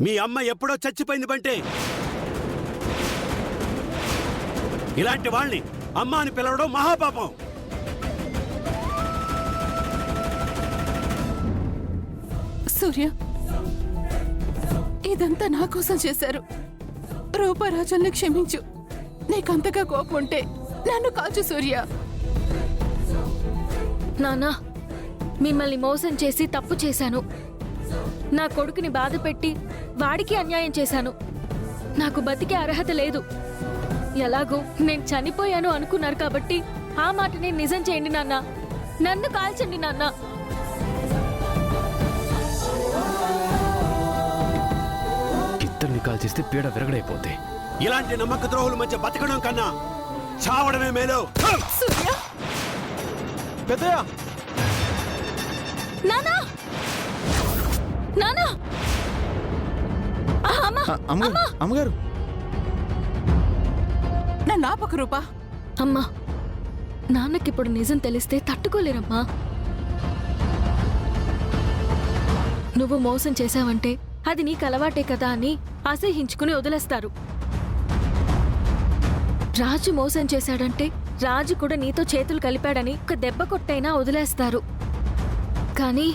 మీ అమ్మ ఎప్పుడో చచ్చిపోయింది బంటే. ఇలాంటి వాళ్ళని అమ్మ అని పిలవడం మహాపాపం. సూర్య, ఇదంతా నా కోసం చేశారు. రూపరాజుల్ని క్షమించు. నీకంతగా కోపం ఉంటే నన్ను కాల్చు సూర్య. నాన్నా, మిమ్మల్ని మోసం చేసి తప్పు చేశాను. నా కొడుకుని బాధ పెట్టి వాడికి అన్యాయం చేశాను. నాకు బతికే అర్హత లేదు. ఎలాగో నేను చనిపోయాను అనుకున్నారు కాబట్టి ఆ మాటని నిజం చేయండి నాన్న. నన్ను కాల్చండి నాన్న. ఇద్దరిని కాల్చేస్తే పీడ విరగడైపోతే. ఇలాంటి నమ్మక ద్రోహుల మధ్య బతకడం కన్నా చావడమే మేలు. సూర్య, పెద్దయ్య, నానా, నానా, అమ్మగారు, నన్ను ఆపకు రూపా. అమ్మా, నాన్నకిప్పుడు నిజం తెలిస్తే తట్టుకోలేరమ్మా. నువ్వు మోసం చేశావంటే అది నీకు అలవాటే కదా అని అసహించుకుని వదిలేస్తారు. రాజు మోసం చేశాడంటే రాజు కూడా నీతో చేతులు కలిపాడని ఒక దెబ్బ కొట్టైనా వదిలేస్తారు. కానీ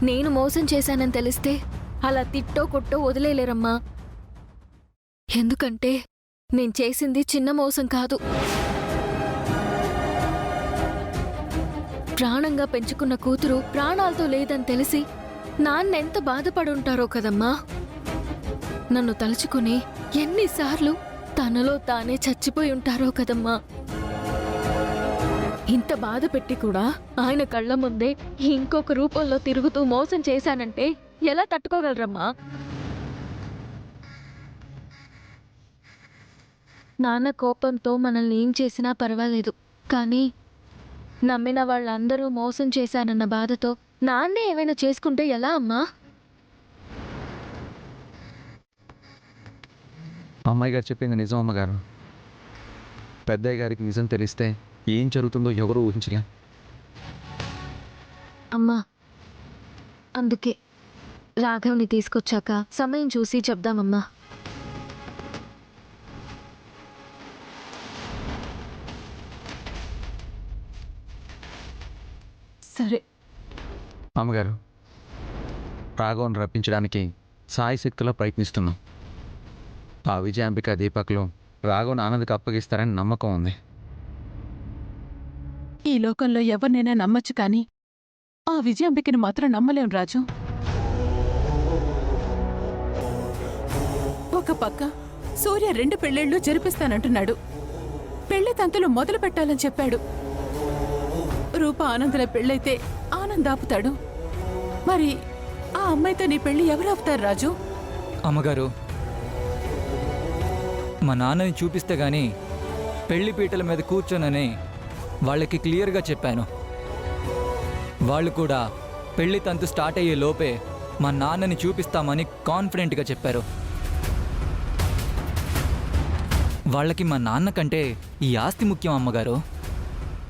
నేను మోసం చేశానని తెలిస్తే అలా తిట్టో కొట్టో వదిలేలేరమ్మా. ఎందుకంటే నేను చేసింది చిన్న మోసం కాదు. ప్రాణంగా పెంచుకున్న కూతురు ప్రాణాలతో లేదని తెలిసి నాన్నెంత బాధపడుంటారో కదమ్మా. నన్ను తలుచుకుని ఎన్నిసార్లు తనలో తానే చచ్చిపోయి ఉంటారో కదమ్మా. ఇంత బాధ పెట్టి కూడా ఆయన కళ్ళ ముందే ఇంకొక రూపంలో తిరుగుతూ మోసం చేశానంటే ఎలా తట్టుకోగలరమ్మా? నాన్న కోపంతో మనల్ని ఏం చేసినా పర్వాలేదు, కానీ నమ్మిన వాళ్ళందరూ మోసం చేశానన్న బాధతో నాన్నే ఏమైనా చేసుకుంటే ఎలా అమ్మా? అమ్మాయి గారు చెప్పింది నిజం అమ్మగారు. పెద్దయ్య గారికి నిజం తెలిస్తే ఏం జరుగుతుందో ఎవరూ ఊహించలే. అమ్మా, అందుకే రాఘవ్ని తీసుకొచ్చాక సమయం చూసి చెప్దామమ్మా. సరే అమ్మగారు, రాఘవన్ రప్పించడానికి సాయశక్తిలో ప్రయత్నిస్తున్నాం. ఆ విజయాంబిక దీపక్లో రాఘవన్ ఆనంద్కి అప్పగిస్తారని నమ్మకం ఉంది. ఈ లోకంలో ఎవరినైనా నమ్మచ్చు, కానీ ఆ విజయాంబికని మాత్రం నమ్మలేం రాజు. ఒక పక్క సూర్య 2 పెళ్ళిళ్ళు జరిపిస్తానంటున్నాడు. పెళ్లి తంతులు మొదలు పెట్టాలని చెప్పాడు. రూప ఆనందుల పెళ్ళైతే ఆనంద్ ఆపుతాడు. మరి ఆ అమ్మాయితో నీ పెళ్లి ఎవరు ఆపుతారు రాజు? అమ్మగారు, మా నాన్నని చూపిస్తే గాని పెళ్లి పీటల మీద కూర్చోనని వాళ్ళకి క్లియర్గా చెప్పాను. వాళ్ళు కూడా పెళ్లి తంతు స్టార్ట్ అయ్యే లోపే మా నాన్నని చూపిస్తామని కాన్ఫిడెంట్గా చెప్పారు. వాళ్ళకి మా నాన్న కంటే ఈ ఆస్తి ముఖ్యం అమ్మగారు.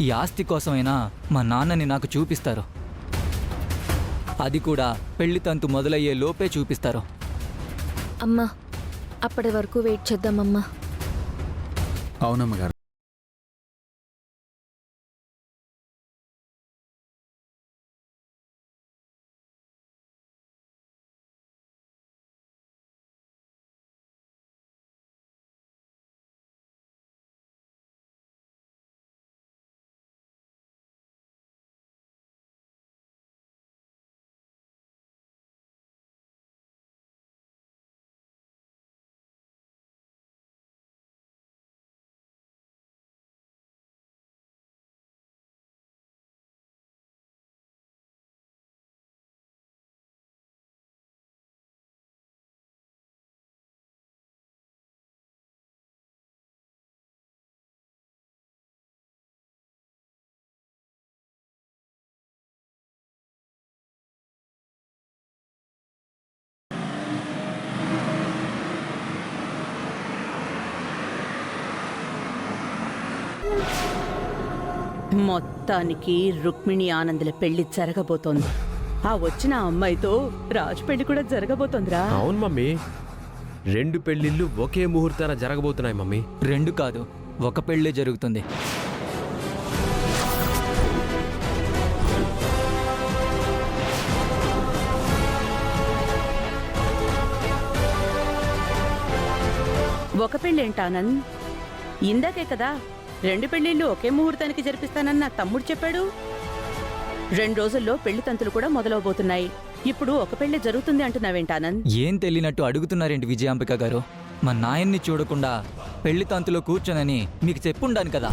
ఈ ఆస్తి కోసమైనా మా నాన్నని నాకు చూపిస్తారు. అది కూడా పెళ్లి తంతు మొదలయ్యే లోపే చూపిస్తారు. అమ్మా, అప్పటి వరకు వెయిట్ చేద్దామమ్మా. అవునమ్మగారు. మొత్తానికి రుక్మిణి ఆనందుల పెళ్లి జరగబోతోంది. ఆ వచ్చిన అమ్మాయితో రాజు పెళ్లి కూడా జరగబోతోందిరా. అవును మమ్మీ, 2 పెళ్లిళ్ళు ఒకే ముహూర్తాన జరగబోతున్నాయి మమ్మీ. 2 కాదు, ఒక పెళ్ళే జరుగుతుంది. ఒక పెళ్ళేంటి ఆనంద్? ఇందాకే కదా 2 పెళ్లిళ్ళు ఒకే ముహూర్తానికి జరిపిస్తానని నా తమ్ముడు చెప్పాడు. 2 రోజుల్లో పెళ్లి తంతులు కూడా మొదలవబోతున్నాయి. ఇప్పుడు ఒక పెళ్లి జరుగుతుంది అంటున్నావేంటి ఆనంద్? ఏం తెలియనట్టు అడుగుతున్నారేంటి విజయాంబిక గారు? మా నాయన్ని చూడకుండా పెళ్లి తంతులో కూర్చోనని మీకు చెప్పుండాను కదా.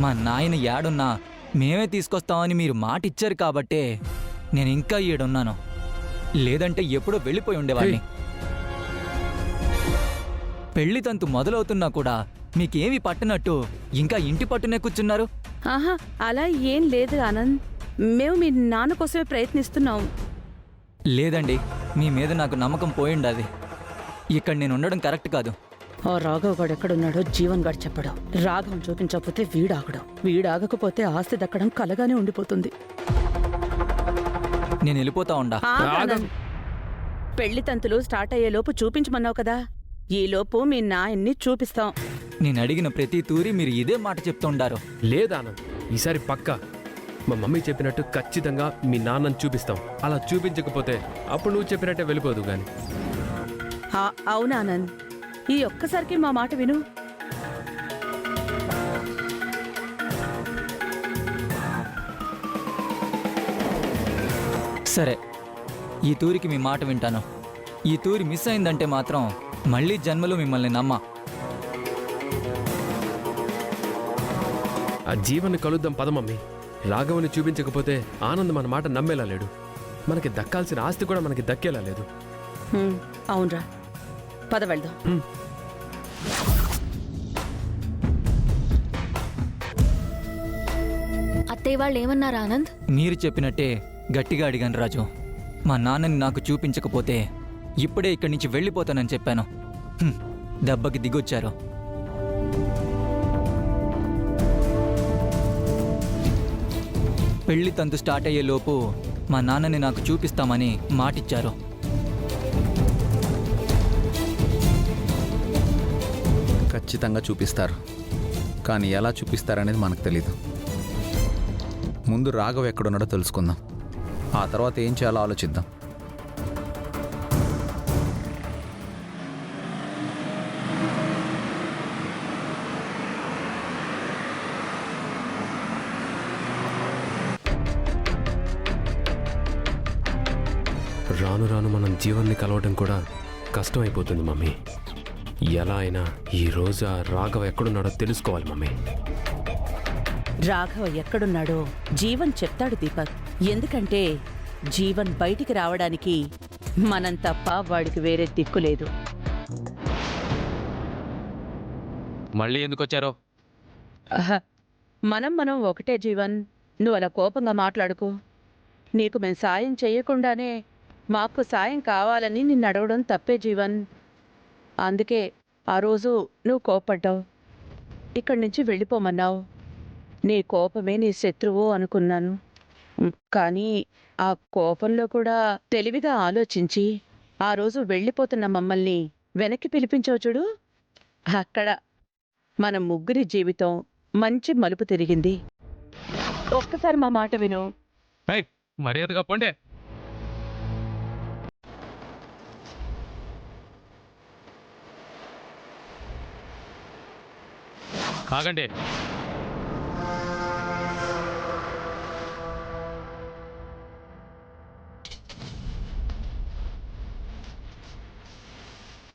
మా నాయన ఏడున్నా మేమే తీసుకొస్తామని మీరు మాట ఇచ్చారు కాబట్టే నేను ఇంకా ఈడున్నాను. లేదంటే ఎప్పుడో వెళ్ళిపోయి ఉండేవాడిని. పెళ్లి తంతు మొదలవుతున్నా కూడా మీకేమి పట్టనట్టు ఇంకా ఇంటి పట్టునే కూర్చున్నారు. ఆహా, అలా ఏం లేదు ఆనంద్. మేము మీ నాన్న కోసమే ప్రయత్నిస్తున్నాం. లేదండి, మీ మీద నాకు నమ్మకం పోయిండాది. ఇక్కడ నేను ఉండడం కరెక్ట్ కాదు. ఆ రాఘవ్ గాడు ఎక్కడున్నాడో జీవన్ గాడు చెప్పడు. రాఘవం చూపించకపోతే వీడాగడు. వీడాగకపోతే ఆస్తి దక్కడం కలగానే ఉండిపోతుంది. నేను వెళ్ళిపోతా ఉండా. ఆనంద్, పెళ్లి తంతులు స్టార్ట్ అయ్యేలోపు చూపించమన్నావు కదా. ఈలోపు మీ నాయన్ని చూపిస్తాం. నేను అడిగిన ప్రతి తూరి మీరు ఇదే మాట చెప్తుండారు. లేదానంద్, ఈసారి పక్కా మా మమ్మీ చెప్పినట్టు ఖచ్చితంగా మీ నాన్నని చూపిస్తాం. అలా చూపించకపోతే అప్పుడు నువ్వు చెప్పినట్టే వెళ్ళిపోదు గాని. అవునానంద్, ఈ ఒక్కసారికి మా మాట విను. సరే, ఈ తూరికి మీ మాట వింటాను. ఈ తూరి మిస్ అయిందంటే మాత్రం మళ్ళీ జన్మలో మిమ్మల్ని నమ్మా. ఆ జీవన్ని కలుద్దాం పద మమ్మీ. రాఘవని చూపించకపోతే ఆనంద్ మన మాట నమ్మేలా లేడు. మనకి దక్కాల్సిన ఆస్తి కూడా మనకి దక్కేలా లేదు. అవునరా, పద వెళ్దాం. అత్తయ్య వాళ్ళు ఏమన్నారా ఆనంద్? మీరు చెప్పినట్టే గట్టిగా అడిగాను రాజు. మా నాన్నని నాకు చూపించకపోతే ఇప్పుడే ఇక్కడి నుంచి వెళ్ళిపోతానని చెప్పాను. దెబ్బకి దిగొచ్చారు. పెళ్లి తంతు స్టార్ట్ అయ్యే లోపు మా నాన్నని నాకు చూపిస్తామని మాటిచ్చారు. ఖచ్చితంగా చూపిస్తారు, కానీ ఎలా చూపిస్తారనేది మనకు తెలీదు. ముందు రాఘవ్ ఎక్కడున్నాడో తెలుసుకుందాం. ఆ తర్వాత ఏం చేయాలో ఆలోచిద్దాం. రాను రాను మనం జీవన్ని కలవడం కూడా కష్టం అయిపోతుంది మమ్మీ. ఎలా అయినా ఈ రోజు ఆ రాఘవ ఎక్కడున్నాడో తెలుసుకోవాలి మమ్మీ. రాఘవ ఎక్కడున్నాడో జీవన్ చెప్తాడు దీపక్. ఎందుకంటే జీవన్ బయటికి రావడానికి మనం తప్ప వాడికి వేరే దిక్కు లేదు. మళ్ళీ ఎందుకు వచ్చారో? మనం ఒకటే జీవన్. నువ్వు అలా కోపంగా మాట్లాడుకో. నీకు మేము సాయం చేయకుండానే మాకు సాయం కావాలని నిన్ను అడగడం తప్పే జీవన్. అందుకే ఆ రోజు నువ్వు కోపడ్డావు, ఇక్కడి నుంచి వెళ్ళిపోమన్నావు. నీ కోపమే నీ శత్రువు అనుకున్నాను. కానీ ఆ కోపంలో కూడా తెలివిగా ఆలోచించి ఆ రోజు వెళ్ళిపోతున్న మమ్మల్ని వెనక్కి పిలిపించావు చూడు. అక్కడ మన ముగ్గురి జీవితం మంచి మలుపు తిరిగింది. ఒక్కసారి మా మాట విను. మర్యాదగా పోండే. ఆగండి.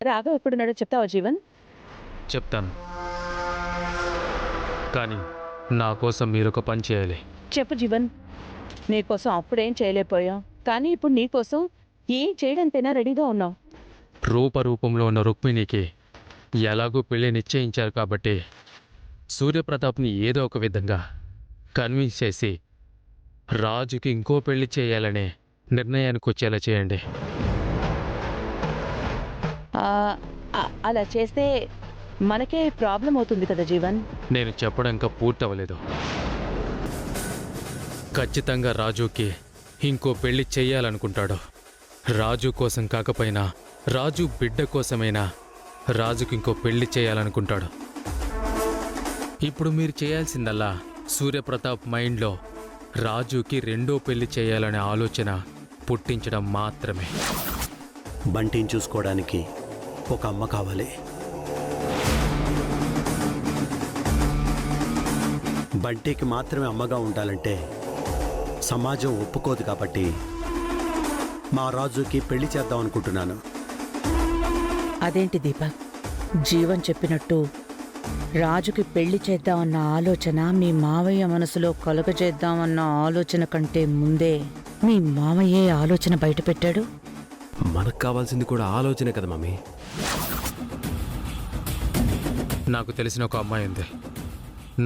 రాఘవ్ ఎప్పుడున్నాడో చెప్తావా జీవన్? చెప్తాను, కానీ నా కోసం మీరు ఒక పని చేయాలి. చెప్పు జీవన్. నీకోసం అప్పుడేం చేయలేకపోయాం, కానీ ఇప్పుడు నీకోసం ఏం చేయడానికైనా రెడీగా ఉన్నావు. రూపంలో ఉన్న రుక్మిణికి ఎలాగూ పెళ్లి నిశ్చయించారు కాబట్టి సూర్యప్రతాప్ని ఏదో ఒక విధంగా కన్విన్స్ చేసి రాజుకి ఇంకో పెళ్లి చేయాలనే నిర్ణయానికి వచ్చేలా చేయండి. అలా చేస్తే మనకే ప్రాబ్లం అవుతుంది కదా జీవన్. నేను చెప్పడం ఇంకా పూర్తవ్వలేదు. ఖచ్చితంగా రాజుకి ఇంకో పెళ్లి చెయ్యాలనుకుంటాడు. రాజు కోసం కాకపోయినా రాజు బిడ్డ కోసమైనా రాజుకి ఇంకో పెళ్లి చేయాలనుకుంటాడు. ఇప్పుడు మీరు చేయాల్సిందల్లా సూర్యప్రతాప్ మైండ్లో రాజుకి రెండో పెళ్లి చేయాలనే ఆలోచన పుట్టించడం మాత్రమే. బంటిని చూసుకోవడానికి ఒక అమ్మ కావాలి. బంటికి మాత్రమే అమ్మగా ఉండాలంటే సమాజం ఒప్పుకోదు. కాబట్టి మా రాజుకి పెళ్లి చేద్దాం అనుకుంటున్నాను. అదేంటి దీపక్, జీవన్ చెప్పినట్టు రాజుకి పెళ్లి చేద్దామన్న ఆలోచన మీ మావయ్య మనసులో కలుగజేద్దామన్న ఆలోచన కంటే ముందే మీ మావయ్యే ఆలోచన బయటపెట్టాడు. మనకు కావాల్సింది కూడా ఆలోచనే కదా మమ్మీ. నాకు తెలిసిన ఒక అమ్మాయి ఉంది.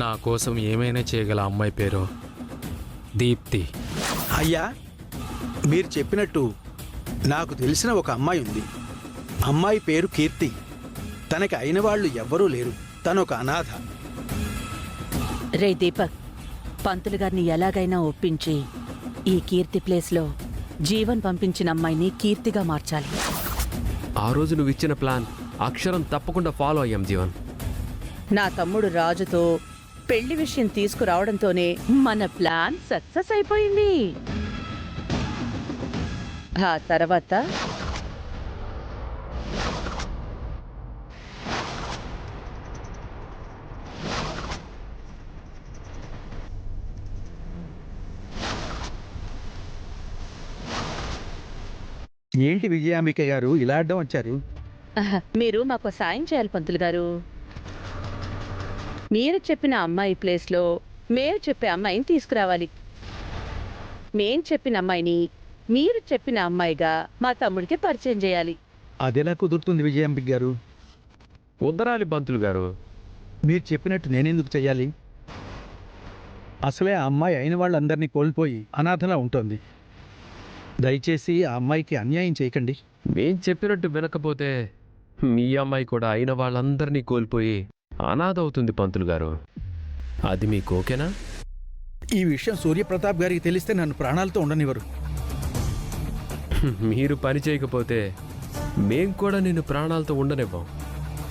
నా కోసం ఏమైనా చేయగల అమ్మాయి పేరు దీప్తి. అయ్యా, మీరు చెప్పినట్టు నాకు తెలిసిన ఒక అమ్మాయి ఉంది. అమ్మాయి పేరు కీర్తి. తనకి అయిన వాళ్ళు ఎవ్వరూ లేరు. తను ఒక అనాథ. రే దీపక్, పంతులు గారిని ఎలాగైనా ఒప్పించి ఈ కీర్తి ప్లేస్లో జీవన్ పంపించిన అమ్మాయిని కీర్తిగా మార్చాలి. ఆ రోజు నువ్వు ఇచ్చిన ప్లాన్ అక్షరం తప్పకుండా ఫాలో అయ్యాం జీవన్. నా తమ్ముడు రాజుతో పెళ్లి విషయం తీసుకురావడంతోనే మన ప్లాన్ సక్సెస్ అయిపోయింది. ఆ తర్వాత ఏంటి విజయాంబిక గారు ఇలా అడ్డం వచ్చారు? మీరు మాకు సాయం చేయాలి పంతులు గారు. మీరు చెప్పిన అమ్మాయి ప్లేస్లో మేము చెప్పే అమ్మాయిని తీసుకురావాలి. మేం చెప్పిన అమ్మాయిని మీరు చెప్పిన అమ్మాయిగా మా తమ్ముడికి పరిచయం చేయాలి. అదెలా కుదురుతుంది విజయాంబిక గారు? ఉద్దరాలి బంతులు గారు. మీరు చెప్పినట్టు నేనెందుకు చెయ్యాలి? అసలే ఆ అమ్మాయి అయిన వాళ్ళందరినీ కోల్పోయి అనాథలా ఉంటుంది. దయచేసి ఆ అమ్మాయికి అన్యాయం చేయకండి. మేం చెప్పినట్టు వినకపోతే మీ అమ్మాయి కూడా అయిన వాళ్ళందరినీ కోల్పోయి అనాథ అవుతుంది పంతులు గారు. అది మీకు ఓకేనా? ఈ విషయం సూర్యప్రతాప్ గారికి తెలిస్తే నన్ను ప్రాణాలతో ఉండనివ్వరు. మీరు పని చేయకపోతే మేం కూడా నిన్ను ప్రాణాలతో ఉండనివ్వం.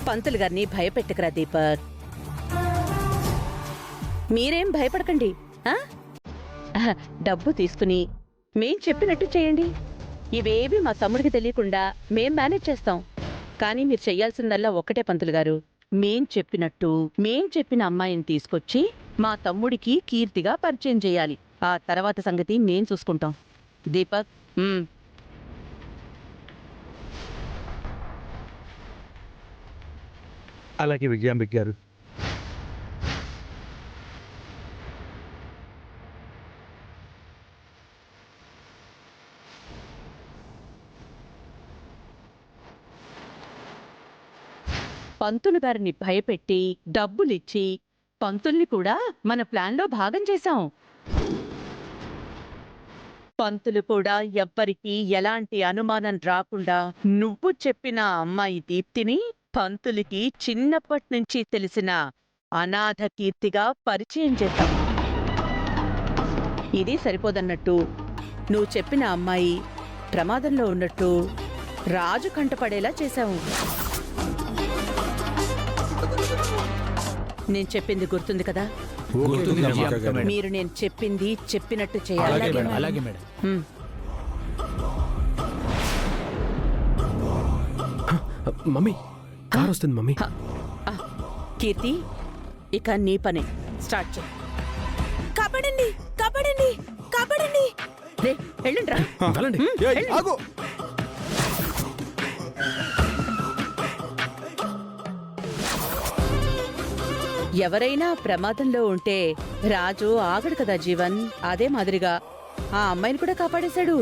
పంతులు గారిని భయపెట్టకరా దీపక్. మీరేం భయపడకండి. డబ్బు తీసుకుని మేం చెప్పినట్టు చేయండి. ఇవేవి మా తమ్ముడికి తెలియకుండా మేం మేనేజ్ చేస్తాం. కానీ మీరు చెయ్యాల్సిందల్లా ఒక్కటే పంతులు గారు, మేం చెప్పినట్టు మేం చెప్పిన అమ్మాయిని తీసుకొచ్చి మా తమ్ముడికి కీర్తిగా పరిచయం చేయాలి. ఆ తర్వాత సంగతి మేం చూసుకుంటాం. దీపక్, అలాగే విజయాంబిక గారు. పంతులు గారిని భయపెట్టి డబ్బులిచ్చి పంతుల్ని కూడా మన ప్లాన్లో భాగం చేశాం. పంతులు కూడా ఎవ్వరికీ ఎలాంటి అనుమానం రాకుండా నువ్వు చెప్పిన అమ్మాయి దీప్తిని పంతులకి చిన్నప్పటి నుంచి తెలిసిన అనాథ కీర్తిగా పరిచయం చేశాం. ఇది సరిపోదన్నట్టు నువ్వు చెప్పిన అమ్మాయి ప్రమాదంలో ఉన్నట్టు రాజు కంటపడేలా చేశావు. నేను చెప్పింది గుర్తుంది కదా? మీరు నేను చెప్పింది చెప్పినట్టు చేయాలి. అలాగే మేడం. మమ్మీ కార్ వస్తుంది మమ్మీ. కీర్తి, ఇక నీ పనే స్టార్ట్ చేయి. కాపాడండి, కాపాడండి, కాపాడండి. వెళ్ళండి రా. వెళ్ళండి. ఎవరైనా ప్రమాదంలో ఉంటే రాజు ఆగడు కదా జీవన్. అదే మాదిరిగా ఆ అమ్మాయిని కూడా కాపాడేశాడు.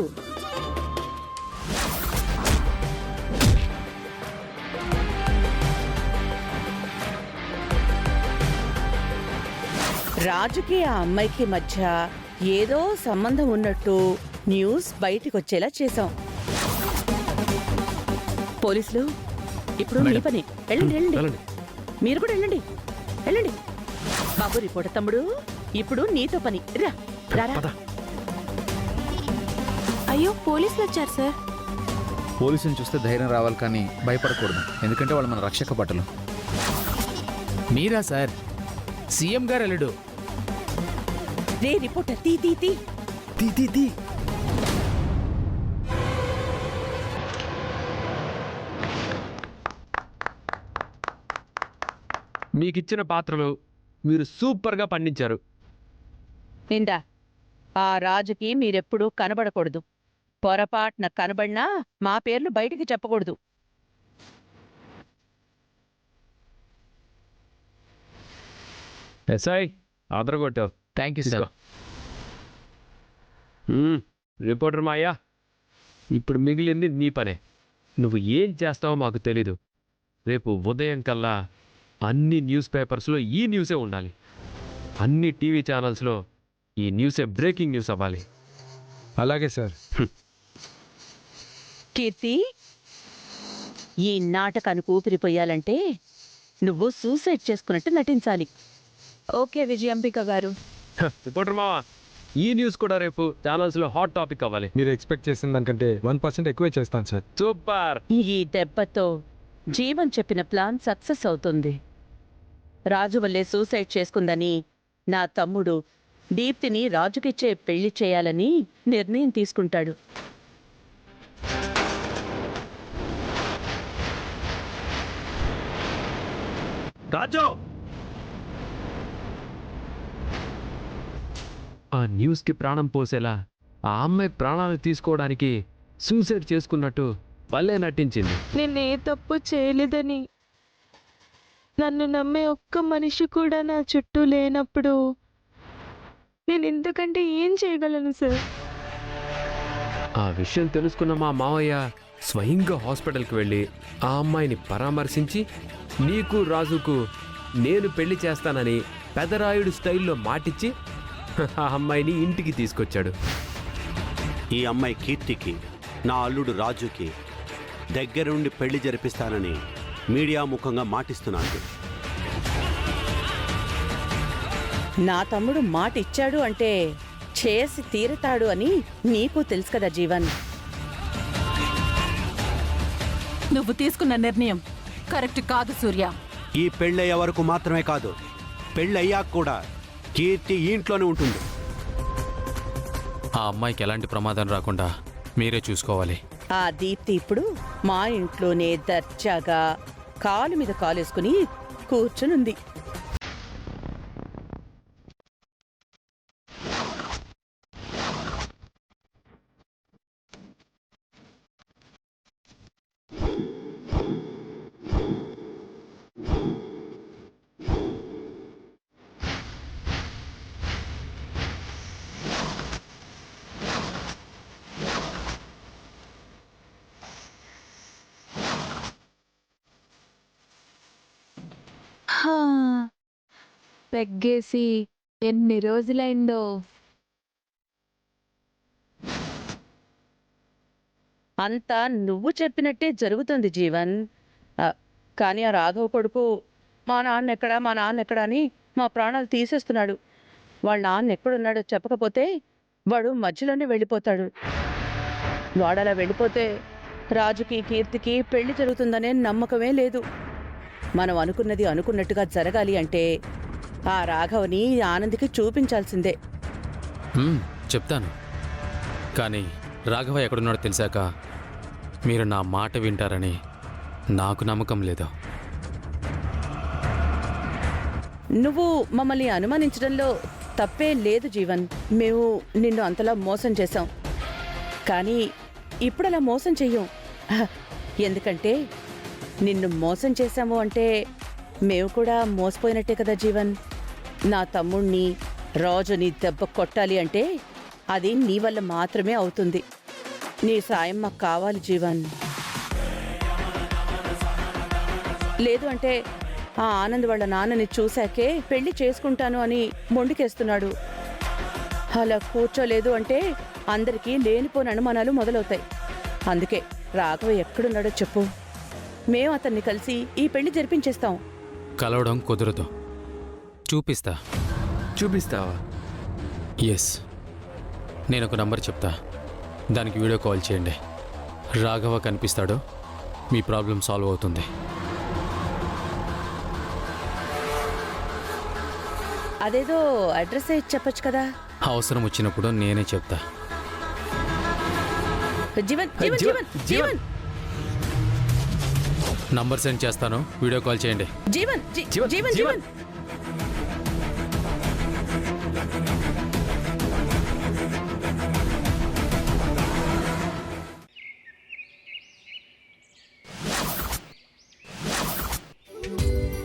రాజుకి ఆ అమ్మాయికి మధ్య ఏదో సంబంధం ఉన్నట్టు న్యూస్ బయటికొచ్చేలా చేశాం. పోలీసులు, ఇప్పుడు మీ పని. వెళ్ళండి, వెళ్ళండి. మీరు కూడా వెళ్ళండి, వెళ్ళండి. బాబు రిపోర్టర్ తమ్ముడు, ఇప్పుడు నీతో పని. రా రా. అయ్యో పోలీసులు వచ్చారు సార్. పోలీసుని చూస్తే ధైర్యం రావాలి కానీ భయపడకూడదు, ఎందుకంటే వాళ్ళు మన రక్షక భటులు. మీరా సార్? సీఎం గారు అల్లుడు. రే రిపోర్టర్ తీ తీ తీ తీ తీ తీ. మీకిచ్చిన పాత్రలు మీరు సూపర్గా పండించారు. నిండా ఆ రాజుకి మీరెప్పుడూ కనబడకూడదు. పొరపాటున కనబడినా మా పేర్లు బయటికి చెప్పకూడదు. ఎస్ఐ అదరగొట్టావు. Thank you sir. Reporter Maya, ఇప్పుడు మిగిలింది నీ పనే. నువ్వు ఏం చేస్తావో మాకు తెలీదు. రేపు ఉదయం కల్లా అన్ని న్యూస్ పేపర్స్లో ఈ న్యూసే ఉండాలి. అన్ని టీవీ ఛానల్స్లో ఈ న్యూసే బ్రేకింగ్ న్యూస్ అవ్వాలి. అలాగే సార్. కీర్తి, ఈ నాటకానికి ఊపిరిపోయాలంటే నువ్వు సూసైడ్ చేసుకున్నట్టు నటించాలి. ఓకే విజయాంబిక గారు. రిపోర్టర్ మావా, ఈ న్యూస్ కూడా రేపు ఛానల్స్లో హాట్ టాపిక్ అవ్వాలి. మీరు ఎక్స్పెక్ట్ చేసిన దానికంటే 1% ఎక్కువే చేస్తాను సార్. సూపర్. ఈ దెబ్బతో జీవన్ చెప్పిన ప్లాన్ సక్సెస్ అవుతుంది. రాజు వల్లే సూసైడ్ చేసుకుందని నా తమ్ముడు దీప్తిని రాజుకిచ్చే పెళ్లి చేయాలని నిర్ణయం తీసుకుంటాడు. రాజు, ఆ న్యూస్కి ప్రాణం పోసేలా ఆ అమ్మాయి ప్రాణాలు తీసుకోవడానికి సూసైడ్ చేసుకున్నట్టు భలే నటించింది. నేను ఏ తప్పు చేయలేదని నన్ను నమ్మే ఒక్క మనిషి కూడా నా చుట్టూ లేనప్పుడు నేను ఇంతకంటే ఏం చేయగలను సార్? ఆ విషయం తెలుసుకున్న మా మావయ్య స్వయంగా హాస్పిటల్కి వెళ్ళి ఆ అమ్మాయిని పరామర్శించి నీకు రాజుకు నేను పెళ్లి చేస్తానని పెదరాయుడు స్టైల్లో మాటిచ్చి ఆ అమ్మాయిని ఇంటికి తీసుకొచ్చాడు. ఈ అమ్మాయి కీర్తికి నా అల్లుడు రాజుకి దగ్గరుండి పెళ్లి జరిపిస్తానని మీడియా ముఖంగా మాటిస్తున్నాను. నా తమ్ముడు మాట ఇచ్చాడు అంటే చేసి తీరుతాడు అని నీకు తెలుసు కదా జీవన్. నువ్వు తీసుకున్న నిర్ణయం కరెక్ట్ కాదు సూర్య. ఈ పెళ్ళయ్యే వరకు మాత్రమే కాదు, పెళ్ళయ్యాక కూడా కీర్తి ఈ ఇంట్లోనే ఉంటుంది. ఆ అమ్మాయికి ఎలాంటి ప్రమాదం రాకుండా మీరే చూసుకోవాలి. ఆ దీప్తి ఇప్పుడు మా ఇంట్లోనే దర్జాగా కాలు మీద కాలేసుకుని కూర్చునుంది. పెగ్గేసి ఎన్ని రోజులైందో. అంతా నువ్వు చెప్పినట్టే జరుగుతుంది జీవన్. కానీ ఆ రాఘవ కొడుకు మా నాన్న ఎక్కడా అని మా ప్రాణాలు తీసేస్తున్నాడు. వాళ్ళ నాన్న ఎక్కడున్నాడో చెప్పకపోతే వాడు మధ్యలోనే వెళ్ళిపోతాడు. వాడలా వెళ్ళిపోతే రాజుకి కీర్తికి పెళ్లి జరుగుతుందనే నమ్మకమే లేదు. మనం అనుకున్నది అనుకున్నట్టుగా జరగాలి అంటే ఆ రాఘవని ఆనంద్కి చూపించాల్సిందే. చెప్తాను, కానీ రాఘవ ఎక్కడున్నాడో తెలిసాక మీరు నా మాట వింటారని నాకు నమ్మకం లేదు. నువ్వు మమ్మల్ని అనుమానించడంలో తప్పే లేదు జీవన్. మేము నిన్ను అంతలా మోసం చేశాం, కానీ ఇప్పుడలా మోసం చెయ్యం. ఎందుకంటే నిన్ను మోసం చేశాము అంటే మేము కూడా మోసపోయినట్టే కదా జీవన్. నా తమ్ముణ్ణి రాజుని దెబ్బ కొట్టాలి అంటే అది నీ వల్ల మాత్రమే అవుతుంది. నీ సాయం మాకు కావాలి జీవన్. లేదు అంటే ఆ ఆనంద్ వాళ్ళ నాన్నని చూశాకే పెళ్లి చేసుకుంటాను అని మొండికేస్తున్నాడు. అలా కూర్చోలేదు అంటే అందరికీ లేనిపోని అనుమానాలు మొదలవుతాయి. అందుకే రాఘవ ఎక్కడున్నాడో చెప్పు, మేము అతన్ని కలిసి ఈ పెళ్లి జరిపించేస్తాం. కలవడం కుదరదు. చూపిస్తావా? ఎస్, నేను ఒక నంబర్ చెప్తా. దానికి వీడియో కాల్ చేయండి. రాఘవ కనిపిస్తాడు, మీ ప్రాబ్లం సాల్వ్ అవుతుంది. అదేదో అడ్రస్ చెప్పొచ్చు కదా. అవసరం వచ్చినప్పుడు నేనే చెప్తా. జీవన్ జీవన్ జీవన్ జీవన్ నంబర్ సెండ్ చేస్తాను, వీడియో కాల్ చేయండి. జీవన్ జీవన్ జీవన్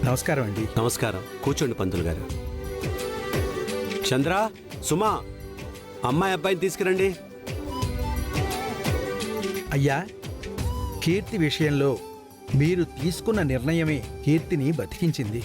నమస్కారం అండి. నమస్కారం, కూర్చోండి పంతులు గారు. చంద్ర, సుమా, అమ్మాయి అబ్బాయిని తీసుకురండి. అయ్యా, కీర్తి విషయంలో మీరు తీసుకున్న నిర్ణయమే కీర్తిని బతికించింది.